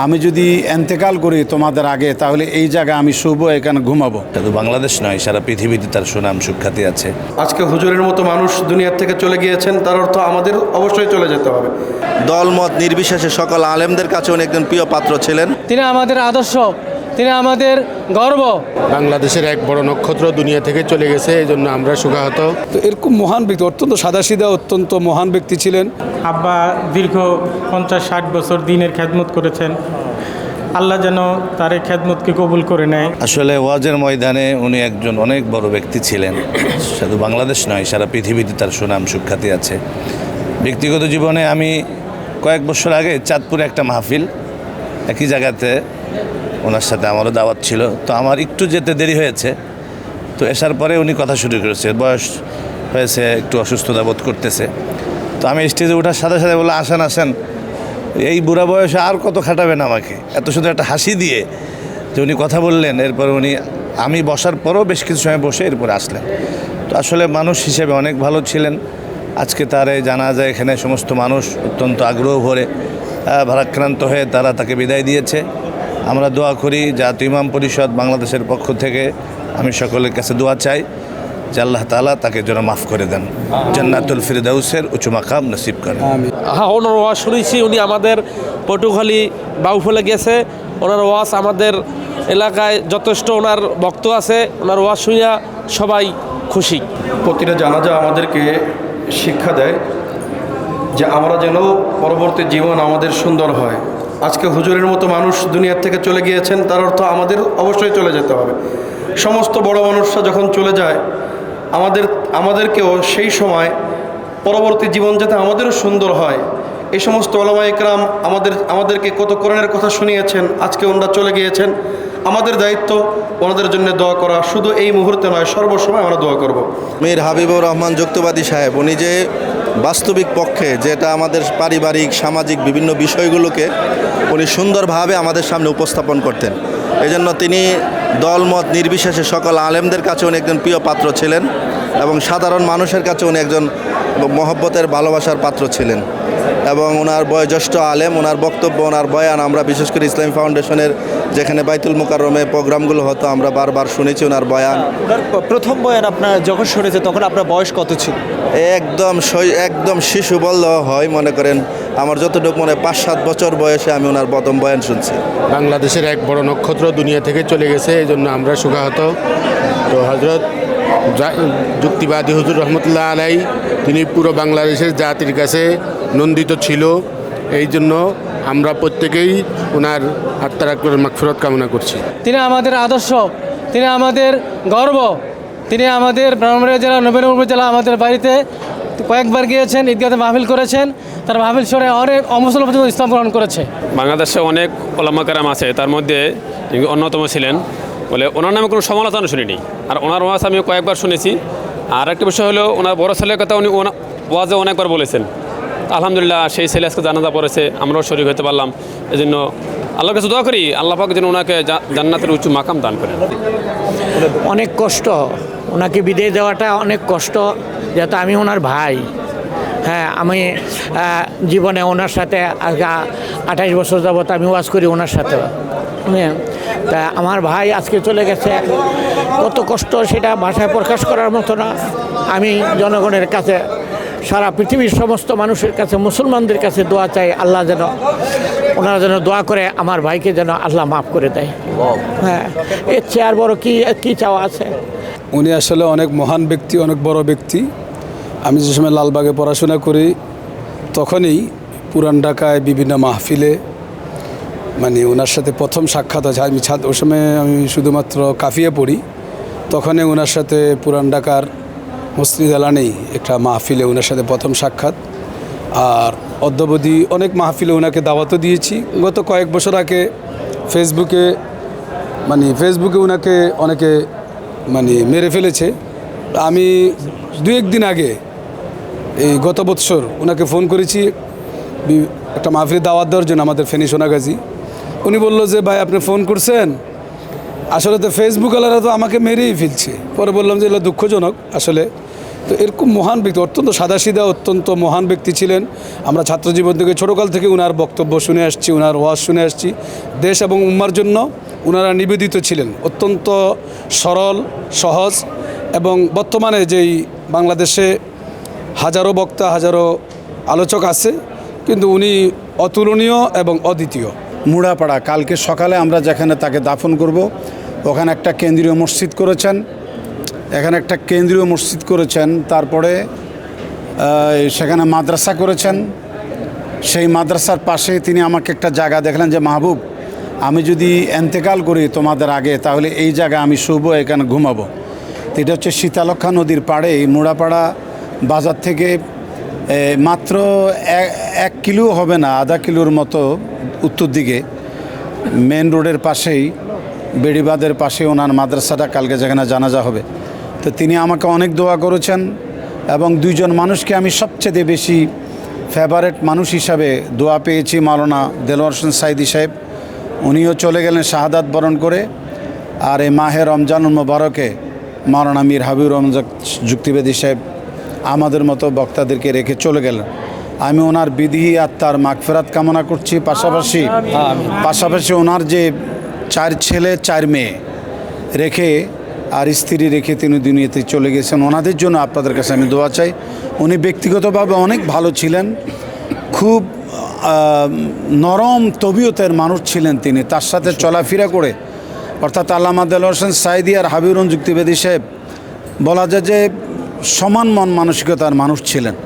আমি যদি এন্তেকাল করি তোমাদের আগে, তাহলে এই জায়গায় আমি শুভ এখানে ঘুমাবো। শুধু বাংলাদেশ নয়, সারা পৃথিবীতে তার সুনাম সুখ্যাতি আছে। আজকে হুজুরের মতো মানুষ দুনিয়ার থেকে চলে গিয়েছেন, তার অর্থ আমাদের অবশ্যই চলে যেতে হবে। দলমত নির্বিশেষে সকল আলেমদের কাছে উনি একজন প্রিয় পাত্র ছিলেন। তিনি আমাদের আদর্শ, তিনি আমাদের গর্ব। বাংলাদেশের এক বড় নক্ষত্র দুনিয়া থেকে চলে গেছে, এই জন্য আমরা শোকাহত। তো এরকম মহান ব্যক্তি, অত্যন্ত সাদাসিধা অত্যন্ত মহান ব্যক্তি ছিলেন। আব্বা দীর্ঘ 50-60 বছর দিনের খেদমত করেছেন। আল্লাহ যেন তার এই খেদমতকে কবুল করে নেয়। আসলে ওয়াজের ময়দানে উনি একজন অনেক বড় ব্যক্তি ছিলেন। শুধু বাংলাদেশ নয়, সারা পৃথিবীতে তার সুনাম সুখ্যাতি আছে। ব্যক্তিগত জীবনে আমি কয়েক বছর আগে চাঁদপুরে একটা মাহফিল, একই জায়গাতে ওনার সাথে আমারও দাওয়াত ছিল। তো আমার একটু যেতে দেরি হয়েছে, তো আসার পরে উনি কথা শুরু করেছে। বয়স হয়েছে, একটু অসুস্থতা বোধ করতেছে। তো আমি স্টেজে ওঠার সাথে সাথে বলে, আসেন আসেন, এই বুড়া বয়সে আর কত খাটাবেন আমাকে। এত শুধু একটা হাসি দিয়ে যে উনি কথা বললেন। এরপর উনি, আমি বসার পরও বেশ কিছু সময় বসে এরপরে আসলেন। তো আসলে মানুষ হিসেবে অনেক ভালো ছিলেন। আজকে তার এই জানাজা এখানে সমস্ত মানুষ অত্যন্ত আগ্রহ ভরে ভারাক্রান্ত হয়ে তারা তাকে বিদায় দিয়েছে। আমরা দোয়া করি, জাতীয় ইমাম পরিষদ বাংলাদেশের পক্ষ থেকে আমি সকলের কাছে দোয়া চাই যে আল্লাহ তাআলা তাকে যেন মাফ করে দেন, জান্নাতুল ফিরদাউসের উঁচু মাকাম নসিব করেন। হ্যাঁ, ওনার ওয়াজ শুনেছি। উনি আমাদের পটুখালী বাউফলে গেছে। ওনার ওয়াজ আমাদের এলাকায় যথেষ্ট ওনার ভক্ত আছে। ওনার ওয়াজ শুনিয়া সবাই খুশি। প্রতিটা জানাজা আমাদেরকে শিক্ষা দেয় যে আমরা যেন পরবর্তী জীবন আমাদের সুন্দর হয়। আজকে হুজুরের মতো মানুষ দুনিয়ার থেকে চলে গিয়েছেন, তার অর্থ আমাদের অবশ্যই চলে যেতে হবে। সমস্ত বড় মানুষরা যখন চলে যায়, আমাদেরকেও সেই সময় পরবর্তী জীবন যাতে আমাদেরও সুন্দর হয়, এই সমস্ত ওলামা ইকরাম আমাদেরকে কত কোরআনের কথা শুনিয়েছেন। আজকে ওনারা চলে গিয়েছেন, আমাদের দায়িত্ব ওনাদের জন্য দোয়া করা। শুধু এই মুহূর্তে নয়, সর্বসময় আমরা দোয়া করব। মীর হাবিবুর রহমান যুক্তিবাদী সাহেব, উনি যে বাস্তবিক পক্ষে যেটা আমাদের পারিবারিক সামাজিক বিভিন্ন বিষয়গুলোকে উনি সুন্দরভাবে আমাদের সামনে উপস্থাপন করতেন। এজন্য তিনি দলমত নির্বিশেষে সকল আলেমদের কাছে উনি একজন প্রিয় পাত্র ছিলেন এবং সাধারণ মানুষের কাছে উনি একজন মহব্বতের ভালোবাসার পাত্র ছিলেন। এবং ওনার বয়োজ্যেষ্ঠ আলেম, ওনার বক্তব্য, ওনার বয়ান আমরা বিশেষ করে ইসলামী ফাউন্ডেশনের যেখানে বাইতুল মুকাররমে প্রোগ্রামগুলো হতো আমরা বারবার শুনেছি ওনার বয়ান। ওনার প্রথম বয়ান আপনার যখন শুনেছে তখন আপনার বয়স কত ছিল? একদম শিশু বললেও হয়, মনে করেন আমার যতটুকু মনে 5-7 বছর বয়সে আমি ওনার প্রথম বয়ান শুনছি। বাংলাদেশের এক বড় নক্ষত্র দুনিয়া থেকে চলে গেছে, এই জন্য আমরা শোকাহত। তো হযরত যুক্তিবাদী হুজুর রহমতুল্লাহ আলাই, তিনি পুরো বাংলাদেশের জাতির কাছে নন্দিত ছিল। এই জন্য আমরা প্রত্যেকেই ওনার আত্মার মাগফিরাত কামনা করছি। তিনি আমাদের আদর্শ, তিনি আমাদের গর্ব। তিনি আমাদের ব্রাহ্মণবাড়িয়া জেলা, নবীনগর জেলা আমাদের বাড়িতে কয়েকবার গিয়েছেন, ঈদগাহে মাহফিল করেছেন। তার মাহফিল শুনে অনেক অমুসলমান পর্যন্ত ইসলাম গ্রহণ করেছে। বাংলাদেশে অনেক ওলামা কেরাম আছে, তার মধ্যে অন্যতম ছিলেন বলে ওনার নামে কোনো সমালোচনা শুনিনি। আর ওনার ওয়াজ আমি কয়েকবার শুনেছি। আর একটা বিষয় হলো, ওনার বড় ছেলের কথা উনি ওয়াজে অনেকবার বলেছেন। আলহামদুলিল্লাহ, সেই ছেলে আজকে জানাজা পড়েছে, আমরাও শরীক হতে পারলাম। এই জন্য আল্লাহর কাছে দোয়া করি, আল্লাহ পাক যেন ওনাকে জান্নাতের উঁচু মাকাম দান করেন। অনেক কষ্ট, ওনাকে বিদায় দেওয়াটা অনেক কষ্ট, যেহেতু আমি ওনার ভাই। হ্যাঁ, আমি জীবনে ওনার সাথে 28 বছর যাবত আমি ওয়াজ করি ওনার সাথে। তা আমার ভাই আজকে চলে গেছে, কত কষ্ট সেটা ভাষায় প্রকাশ করার মতো না। আমি জনগণের কাছে, সারা পৃথিবীর সমস্ত মানুষের কাছে, মুসলমানদের কাছে দোয়া চাই, আল্লাহ যেন ওনারা যেন দোয়া করে আমার ভাইকে যেন আল্লাহ মাফ করে দেয়। হ্যাঁ, এর চেয়ে আর বড় কী চাওয়া আছে? উনি আসলে অনেক মহান ব্যক্তি, অনেক বড় ব্যক্তি। আমি যে সময় লালবাগে পড়াশোনা করি, তখনই পুরান ঢাকায় বিভিন্ন মাহফিলে মানে ওনার সাথে প্রথম সাক্ষাৎ আছে। ওই সময় আমি শুধুমাত্র কাফিয়া পড়ি, তখনই ওনার সাথে পুরান ঢাকার মসজিদ এলানেই একটা মাহফিলে ওনার সাথে প্রথম সাক্ষাৎ। আর অদ্যাবধি অনেক মাহফিলে ওনাকে দাওয়াতও দিয়েছি। গত কয়েক বছর আগে ফেসবুকে ওনাকে অনেকে মেরে ফেলেছে। আমি 2-1 দিন আগে এই গত বৎসর ওনাকে ফোন করেছি একটা মাহফিলে দাওয়াত দেওয়ার জন্য, আমাদের ফেনী সোনাগাজী। উনি বলল যে ভাই আপনি ফোন করছেন, আসলে তো ফেসবুক ওয়ালারা তো আমাকে মেরেই ফেলছে। পরে বললাম যে এগুলো দুঃখজনক আসলে, তো এরকম মহান ব্যক্তি, অত্যন্ত সাদাসিধা অত্যন্ত মহান ব্যক্তি ছিলেন। আমরা ছাত্রজীবন থেকে ছোটোকাল থেকে ওনার বক্তব্য শুনে আসছি, ওনার ওয়াজ শুনে আসছি। দেশ এবং উম্মার জন্য ওনারা নিবেদিত ছিলেন, অত্যন্ত সরল সহজ। এবং বর্তমানে যেই বাংলাদেশে হাজারো বক্তা হাজারো আলোচক আছে, কিন্তু উনি অতুলনীয় এবং অদ্বিতীয়। মুড়াপাড়া কালকে সকালে আমরা যেখানে তাকে দাফন করব, ওখানে একটা কেন্দ্রীয় মসজিদ করেছেন, তারপরে সেখানে মাদ্রাসা করেছেন। সেই মাদ্রাসার পাশে তিনি আমাকে একটা জায়গা দেখলেন যে মাহবুব, আমি যদি এন্তেকাল করি তোমাদের আগে, তাহলে এই জায়গা আমি শুভ এখানে ঘুমাবো। তো এটা হচ্ছে শীতলক্ষা নদীর পাড়ে, মুড়াপাড়া বাজার থেকে মাত্র 1 কিলো হবে না, আধা কিলোর মতো উত্তর দিকে মেন রোডের পাশেই, বেড়িবাঁধের পাশে ওনার মাদ্রাসাটা, কালকে যেখানে জানাজা হবে। তো তিনি আমাকে অনেক দোয়া করেছেন এবং 2 জন মানুষকে আমি সবচেয়ে বেশি ফেভারেট মানুষ হিসাবে দোয়া পেয়েছি। মাওলানা দেলোয়ার হোসেন সাইদি সাহেব, উনিও চলে গেলেন শাহাদাত বরণ করে। আর এই মাহে রমজানুল মোবারকে মাওলানা মীর হাবিবুর রহমান যুক্তিবাদী সাহেব আমাদের মতো বক্তাদেরকে রেখে চলে গেলেন। আমি ওনার বিধি আত্মার মাগফিরাত কামনা করছি। পাশাপাশি ওনার যে 4 ছেলে 4 মেয়ে রেখে আর স্ত্রী রেখে তিনি দুনিয়াতে চলে গেছেন, ওনাদের জন্য আপনাদের কাছে আমি দোয়া চাই। উনি ব্যক্তিগতভাবে অনেক ভালো ছিলেন, খুব নরম তবিয়তের মানুষ ছিলেন তিনি। তার সাথে চলাফেরা করে, অর্থাৎ আল্লামা দেলোয়ার হোসেন সাইদি আর হাবিবুর রহমান যুক্তিবাদী সাহেব বলা যায় যে সমান মন মানসিকতার মানুষ ছিলেন।